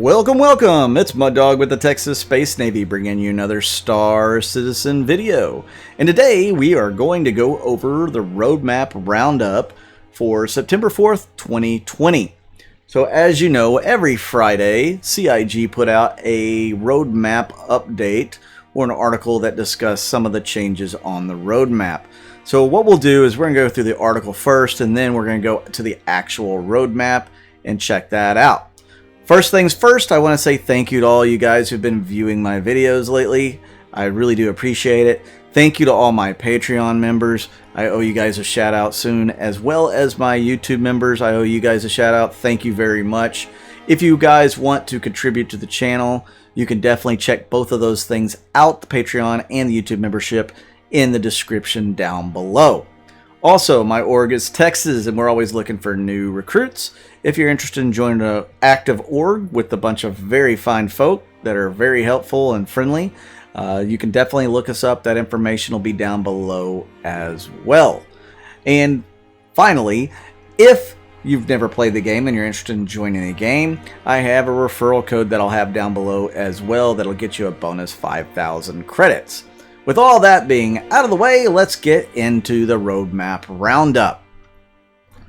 Welcome, welcome! It's Mud Dog with the Texas Space Navy bringing you another Star Citizen video. And today we are going to go over the Roadmap Roundup for September 4th, 2020. So as you know, every Friday, CIG put out a roadmap update or an article that discussed some of the changes on the roadmap. So what we'll do is we're going to go through the article first, and then we're going to go to the actual roadmap and check that out. First things first, I want to say thank you to all you guys who've been viewing my videos lately. I really do appreciate it. Thank you to all my Patreon members. I owe you guys a shout out soon, as well as my YouTube members. I owe you guys a shout out. Thank you very much. If you guys want to contribute to the channel, you can definitely check both of those things out, the Patreon and the YouTube membership, in the description down below. Also, my org is Texas, and we're always looking for new recruits. If you're interested in joining an active org with a bunch of very fine folk that are very helpful and friendly, you can definitely look us up. That information will be down below as well. And finally, if you've never played the game and you're interested in joining the game, I have a referral code that I'll have down below as well that'll get you a bonus 5,000 credits. With all that being out of the way, let's get into the Roadmap Roundup.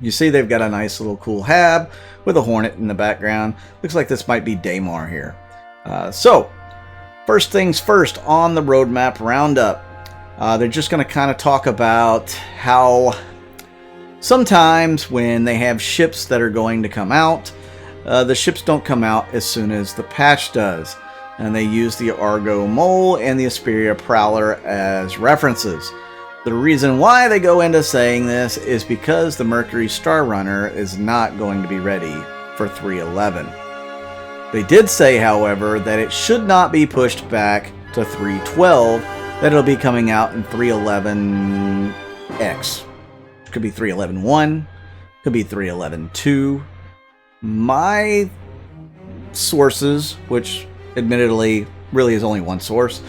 You see they've got a nice little cool hab with a hornet in the background. Looks like this might be Daymar here. So, first things first on the Roadmap Roundup. They're just going to kind of talk about how sometimes when they have ships that are going to come out, the ships don't come out as soon as the patch does. And they use the Argo Mole and the Asperia Prowler as references. The reason why they go into saying this is because the Mercury Star Runner is not going to be ready for 311. They did say, however, that it should not be pushed back to 312, that it'll be coming out in 311X. Could be 311-1, could be 311-2. My sources, which admittedly really is only one source,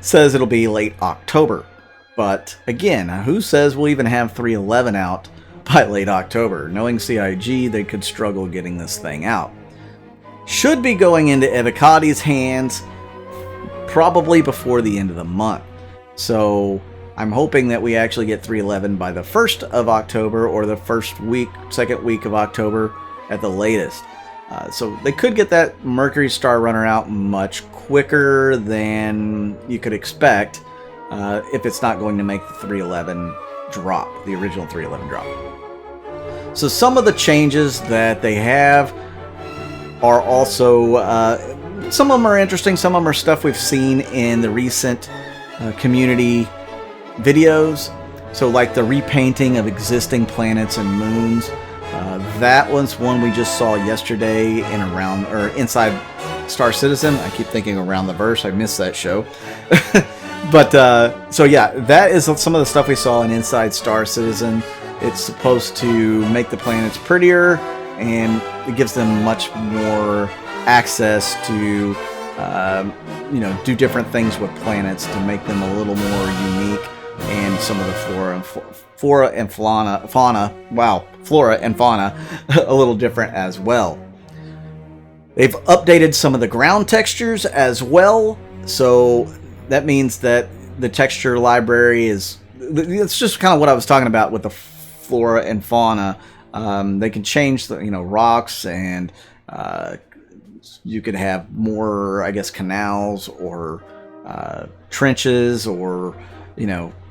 says it'll be late October. But again, who says we'll even have 311 out by late October? Knowing CIG, they could struggle getting this thing out. Should be going into Evocati's hands probably before the end of the month. So I'm hoping that we actually get 311 by the 1st of October or the second week of October at the latest. So they could get that Mercury Star Runner out much quicker than you could expect if it's not going to make the 311 drop, the original 311 drop. So some of the changes that they have are also, some of them are interesting, some of them are stuff we've seen in the recent community videos. So like the repainting of existing planets and moons. That was one we just saw yesterday in inside Star Citizen. I keep thinking Around the Verse. I missed that show. But so yeah, that is some of the stuff we saw in Inside Star Citizen. It's supposed to make the planets prettier, and it gives them much more access to do different things with planets to make them a little more unique, and some of the flora and fauna a little different as well. They've updated some of the ground textures as well, so that means that the texture library it's just kind of what I was talking about with the flora and fauna. They can change the rocks, and you could have more, I guess, canals or trenches or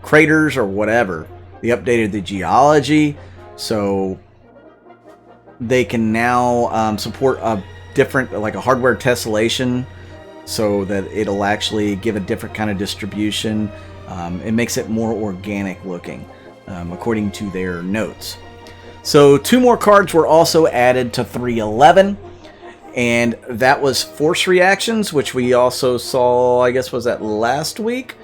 craters or whatever. They updated the geology, so they can now support a different, like a hardware tessellation, so that it'll actually give a different kind of distribution. It makes it more organic looking, according to their notes. So 2 more cards were also added to 311, and that was force reactions, which we also saw, I guess, was that last week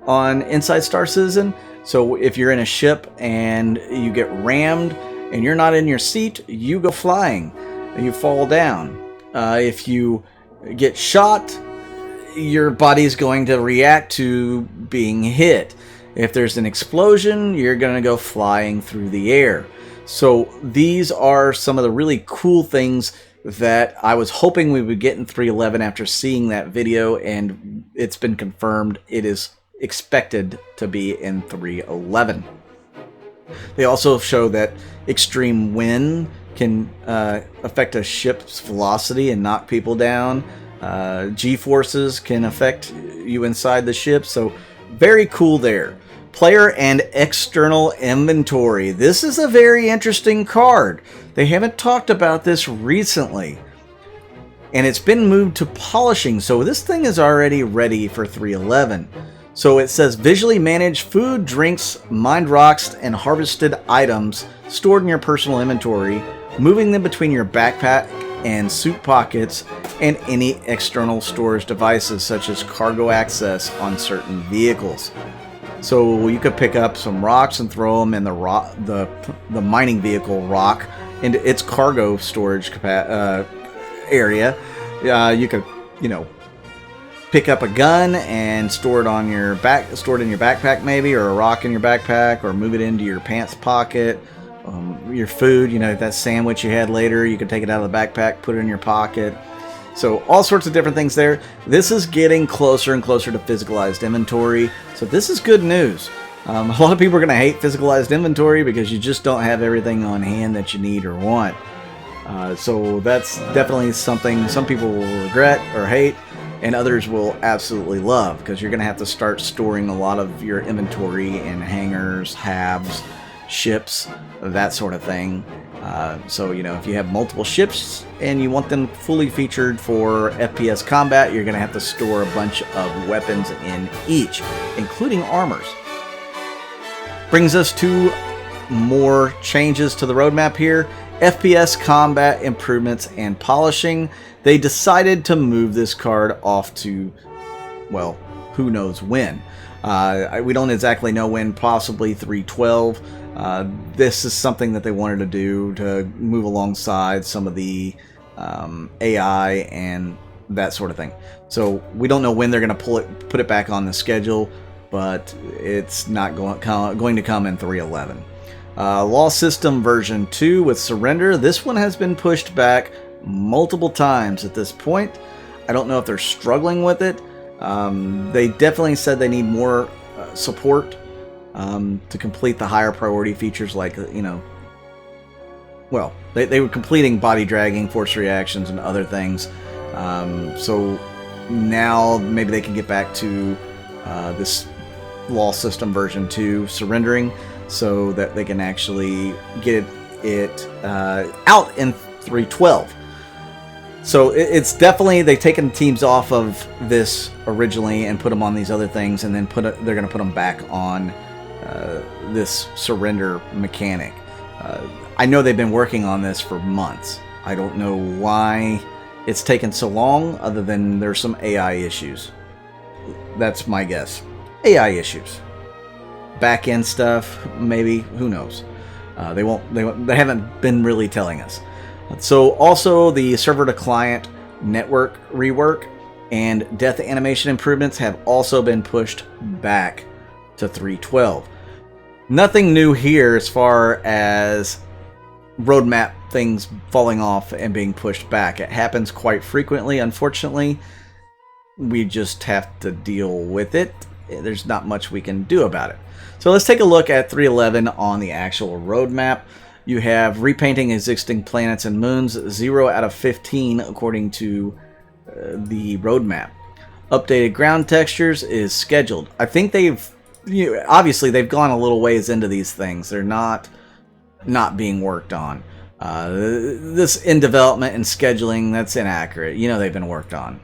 on Inside Star Citizen. So if you're in a ship and you get rammed and you're not in your seat, you go flying and you fall down. If you get shot, your body's going to react to being hit. If there's an explosion, you're going to go flying through the air. So these are some of the really cool things that I was hoping we would get in 311 after seeing that video, and it's been confirmed. It is expected to be in 311. They also show that extreme wind can affect a ship's velocity and knock people down. G-forces can affect you inside the ship, so very cool there. Player and external inventory. This is a very interesting card. They haven't talked about this recently, and it's been moved to polishing, so this thing is already ready for 311. So it says visually manage food, drinks, mined rocks, and harvested items stored in your personal inventory, moving them between your backpack and suit pockets and any external storage devices such as cargo access on certain vehicles. So you could pick up some rocks and throw them in the mining vehicle rock into its cargo storage area. You could, pick up a gun and store it in your backpack maybe, or a rock in your backpack, or move it into your pants pocket. Your food, that sandwich you had later, you could take it out of the backpack, put it in your pocket. So all sorts of different things there. This is getting closer and closer to physicalized inventory. So this is good news. A lot of people are going to hate physicalized inventory because you just don't have everything on hand that you need or want. So that's definitely something some people will regret or hate, and others will absolutely love, because you're going to have to start storing a lot of your inventory in hangars, halves, ships, that sort of thing. So, if you have multiple ships and you want them fully featured for FPS combat, you're going to have to store a bunch of weapons in each, including armors. Brings us to more changes to the roadmap here. FPS combat improvements and polishing. They decided to move this card off to, well, who knows when. We don't exactly know when, possibly 312. This is something that they wanted to do to move alongside some of the AI and that sort of thing. So we don't know when they're going to put it back on the schedule, but it's not going to come in 311. Law System version 2 with Surrender. This one has been pushed back multiple times at this point. I don't know if they're struggling with it. They definitely said they need more support to complete the higher priority features, like, well, they were completing body dragging, force reactions, and other things. So now maybe they can get back to this Law System version 2 surrendering, so that they can actually get it out in 312. So it's definitely, they've taken teams off of this originally and put them on these other things, and then they're going to put them back on this surrender mechanic. I know they've been working on this for months. I don't know why it's taken so long, other than there's some AI issues. That's my guess. AI issues. Back-end stuff, maybe. Who knows? They haven't been really telling us. So also the server to client network rework and death animation improvements have also been pushed back to 312. Nothing new here as far as roadmap things falling off and being pushed back. It happens quite frequently, unfortunately. We just have to deal with it. There's not much we can do about it. So let's take a look at 311 on the actual roadmap. You have repainting existing planets and moons, 0 out of 15 according to the roadmap. Updated ground textures is scheduled. I think obviously they've gone a little ways into these things. They're not being worked on. This in development and scheduling, that's inaccurate. They've been worked on.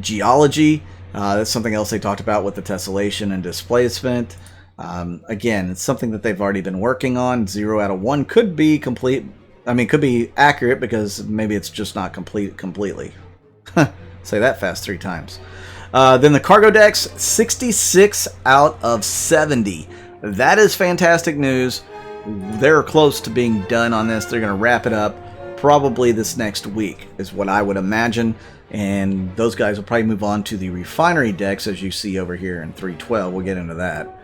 Geology, that's something else they talked about with the tessellation and displacement. Again, it's something that they've already been working on. 0 out of 1 could be complete. Could be accurate, because maybe it's just not complete completely. Say that fast 3 times. Then the cargo decks, 66 out of 70. That is fantastic news. They're close to being done on this. They're going to wrap it up probably this next week, is what I would imagine. And those guys will probably move on to the refinery decks, as you see over here in 312. We'll get into that.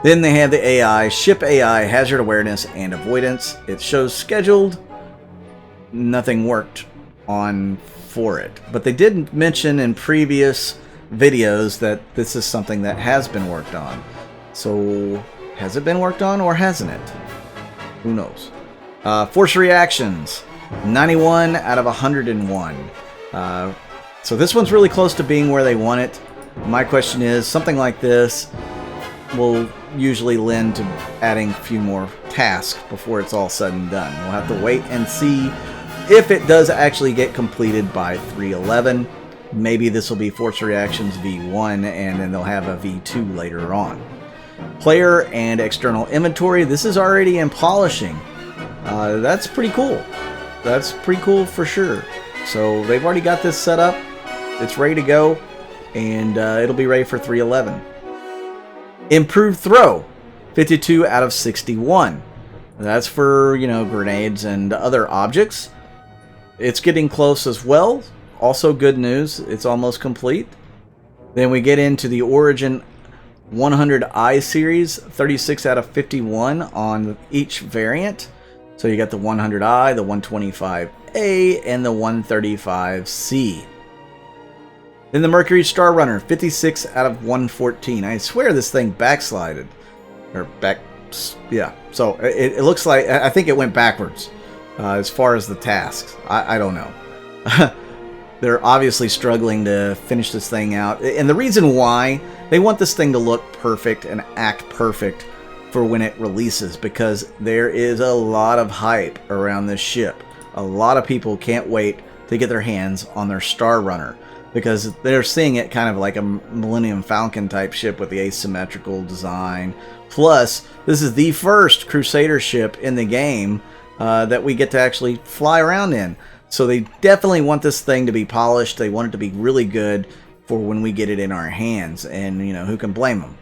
Then they have the AI, ship AI, hazard awareness, and avoidance. It shows scheduled. nothing worked on for it. But they did mention in previous videos that this is something that has been worked on. So has it been worked on or hasn't it? Who knows? Force reactions, 91 out of 101. So this one's really close to being where they want it. My question is, something like this will usually lend to adding a few more tasks before it's all said and done. We'll have to wait and see if it does actually get completed by 311. Maybe this will be Force Reactions V1 and then they'll have a V2 later on. Player and external inventory, this is already in polishing. That's pretty cool. That's pretty cool for sure. So they've already got this set up. It's ready to go, and it'll be ready for 311. Improved throw, 52 out of 61. That's for, you know, grenades and other objects. It's getting close as well. Also good news, it's almost complete. Then we get into the Origin 100i series, 36 out of 51 on each variant. So you got the 100i, the 125A, and the 135C. Then the Mercury Star Runner, 56 out of 114. I swear this thing backslided. Or yeah. So it looks like, I think it went backwards as far as the tasks. I don't know. They're obviously struggling to finish this thing out. And the reason why, they want this thing to look perfect and act perfect for when it releases, because there is a lot of hype around this ship. A lot of people can't wait to get their hands on their Star Runner, because they're seeing it kind of like a Millennium Falcon type ship with the asymmetrical design. Plus, this is the first Crusader ship in the game that we get to actually fly around in. So they definitely want this thing to be polished. They want it to be really good for when we get it in our hands. And, you know, who can blame them?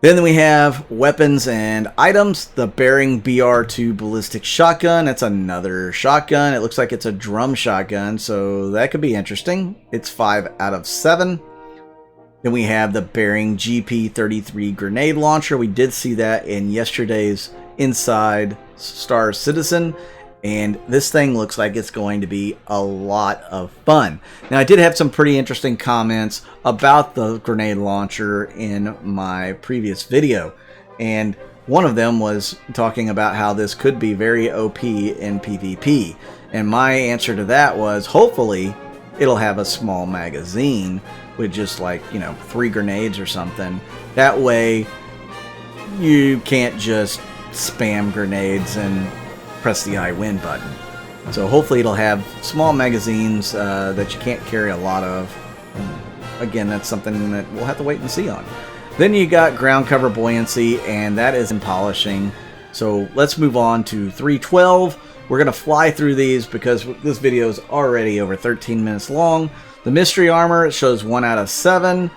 Then we have weapons and items. The Bearing BR2 ballistic shotgun. That's another shotgun. It looks like it's a drum shotgun, so that could be interesting. It's 5 out of 7. Then we have the Bearing GP33 grenade launcher. We did see that in yesterday's Inside Star Citizen. And this thing looks like it's going to be a lot of fun. Now, I did have some pretty interesting comments about the grenade launcher in my previous video. And one of them was talking about how this could be very OP in PvP. And my answer to that was, hopefully, it'll have a small magazine with just like, you know, 3 grenades or something. That way, you can't just spam grenades and press the I win button. So hopefully it'll have small magazines that you can't carry a lot of. Again, that's something that we'll have to wait and see on. Then you got ground cover buoyancy, and that is in polishing. So let's move on to 312. We're going to fly through these because this video is already over 13 minutes long. The mystery armor, it shows 1 out of 7.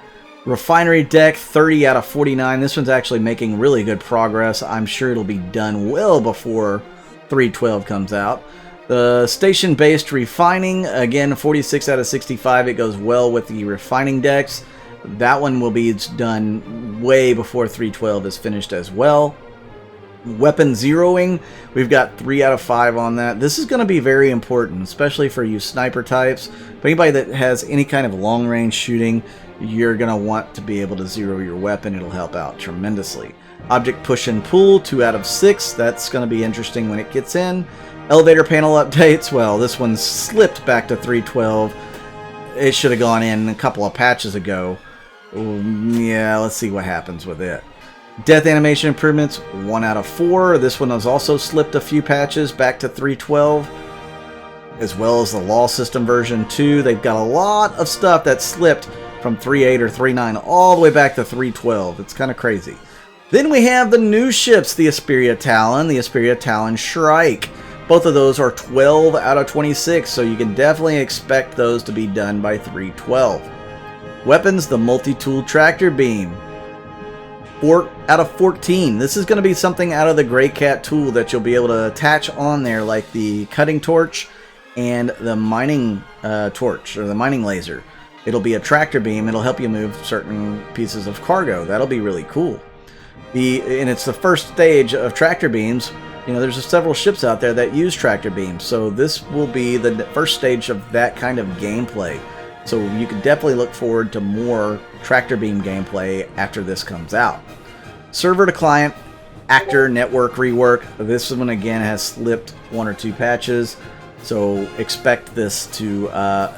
Refinery deck, 30 out of 49. This one's actually making really good progress. I'm sure it'll be done well before 312 comes out. The station-based refining, again, 46 out of 65. It goes well with the refining decks. That one will be done way before 312 is finished as well. Weapon zeroing, we've got 3 out of 5 on that. This is going to be very important, especially for you sniper types. For anybody that has any kind of long-range shooting, you're going to want to be able to zero your weapon. It'll help out tremendously. Object push and pull, 2 out of 6. That's going to be interesting when it gets in. Elevator panel updates. Well, this one slipped back to 312. It should have gone in a couple of patches ago. Yeah, let's see what happens with it. Death animation improvements, 1 out of 4. This one has also slipped a few patches back to 312. As well as the law system version 2. They've got a lot of stuff that slipped from 3.8 or 3.9 all the way back to 3.12. It's kind of crazy. Then we have the new ships, the Asperia Talon, the Asperia Talon Shrike. Both of those are 12 out of 26, so you can definitely expect those to be done by 312. Weapons, the multi-tool tractor beam. 4 out of 14. This is going to be something out of the Grey Cat tool that you'll be able to attach on there, like the cutting torch and the mining torch, or the mining laser. It'll be a tractor beam. It'll help you move certain pieces of cargo. That'll be really cool. And it's the first stage of tractor beams. You know, there's several ships out there that use tractor beams, so this will be the first stage of that kind of gameplay. So you can definitely look forward to more tractor beam gameplay after this comes out. Server to client, actor, network rework. This one again has slipped 1 or 2 patches, so expect this to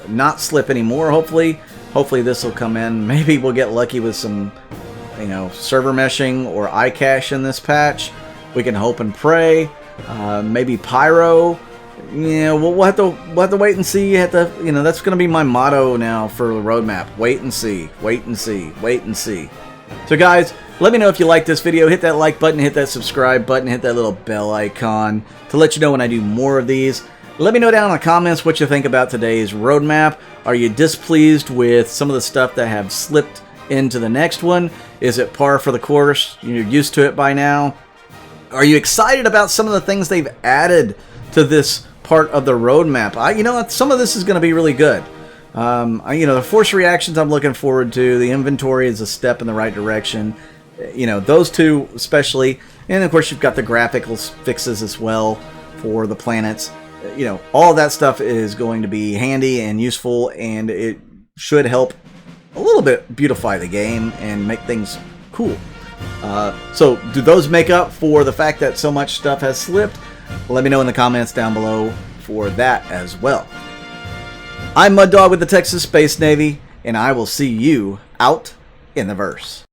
not slip anymore. Hopefully this will come in. Maybe we'll get lucky with some, you know, server meshing or iCache in this patch. We can hope and pray. Maybe Pyro. Yeah, we'll have to wait and see. You know, that's going to be my motto now for the roadmap. Wait and see. Wait and see. Wait and see. So guys, let me know if you like this video. Hit that like button, hit that subscribe button, hit that little bell icon to let you know when I do more of these. Let me know down in the comments what you think about today's roadmap. Are you displeased with some of the stuff that have slipped into the next one? Is it par for the course? You're used to it by now. Are you excited about some of the things they've added to this part of the roadmap? You know, some of this is going to be really good. You know, the force reactions I'm looking forward to. The inventory is a step in the right direction. You know, those two especially. And of course, you've got the graphical fixes as well for the planets. You know, all of that stuff is going to be handy and useful, and it should help a little bit beautify the game and make things cool. So do those make up for the fact that so much stuff has slipped? Let me know in the comments down below for that as well. I'm Mud Dog with the Texas Space Navy, and I will see you out in the verse.